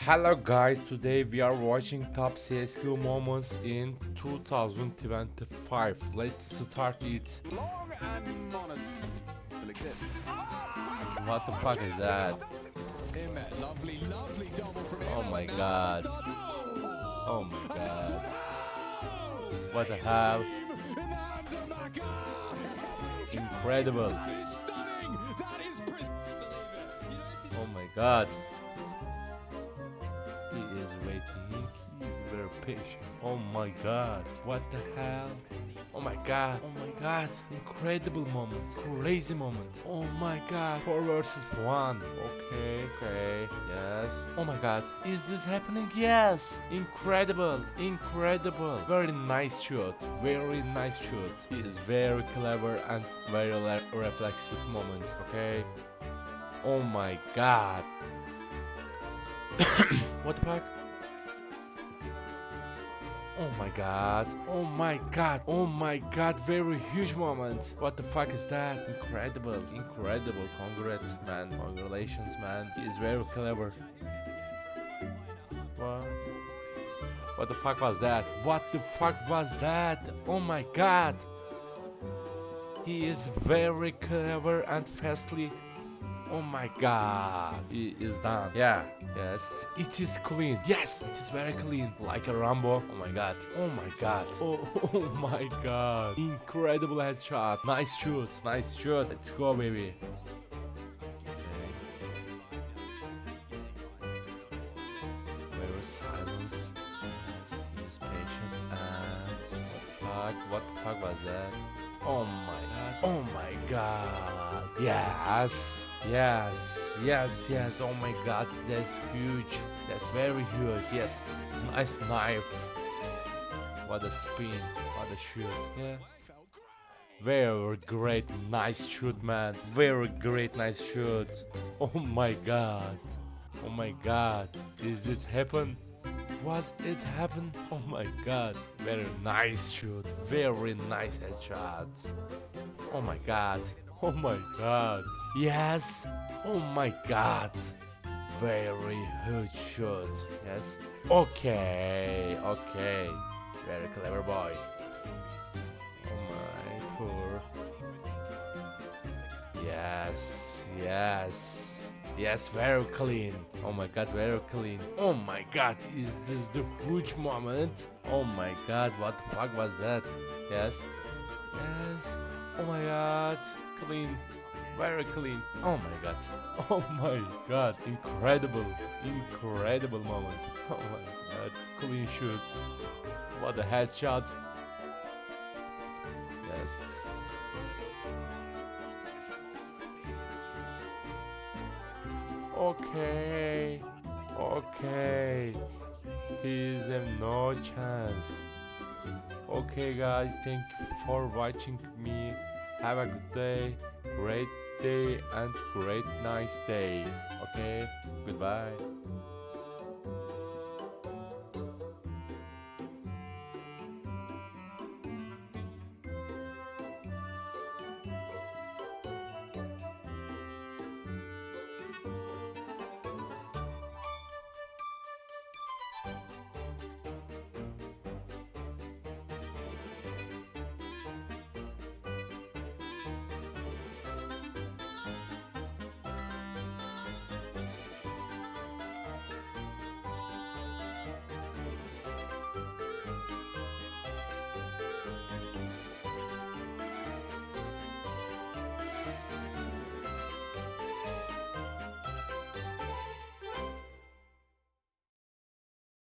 Hello guys, today we are watching top CS2 moments in 2025. Let's start it. Long and modest still exists. What the fuck is that? Lovely, lovely double from him. Oh my god. Oh my god. What the hell? Incredible. Oh my god. He is waiting. He is very patient. Oh my god. What the hell? Oh my god. Oh my god. Incredible moment. Crazy moment. Oh my god. 4 versus 1. Okay. Yes. Oh my god. Is this happening? Yes. Incredible. Incredible. Very nice shot. Very nice shot. He is very clever and very reflexive moment. Okay. Oh my god. What the fuck? Oh my god. Oh my god. Oh my god. Very huge moment. What the fuck is that? Incredible. Incredible. Congrats, man. Congratulations, man. He is very clever. What the fuck was that? What the fuck was that? Oh my god. He is very clever and fastly. Oh my god, he is done. Yeah, yes, it is clean. Yes, it is very clean, like a Rambo. Oh my god, oh my god, oh my god, incredible headshot. Nice shoot, nice shoot. Let's go, baby. Very silence. Yes, he is patient. And what the fuck was that? Oh my god, oh my god. Yes. Yes. Oh my god, that's huge. That's very huge. Yes. Nice knife. What a spin. What a shoot. Yeah. Very great. Nice shoot, man. Very great. Nice shoot. Oh my god. Oh my god. Is it happen? Was it happen? Oh my god. Very nice shoot. Very nice headshot. Oh my god. Oh my god. Yes. Oh my god. Very huge shot. Yes. Okay. Very clever boy. Oh my poor. Yes, very clean. Oh my god, very clean. Oh my god, is this the huge moment? Oh my god, what the fuck was that? Yes. Oh my god, clean. Very clean. Oh my god. Oh my god. Incredible moment. Oh my god. Clean shoots. What a headshot. Yes. Okay. He's have no chance. Okay guys, thank you for watching me. Have a good day, great day and great nice day. Okay, goodbye.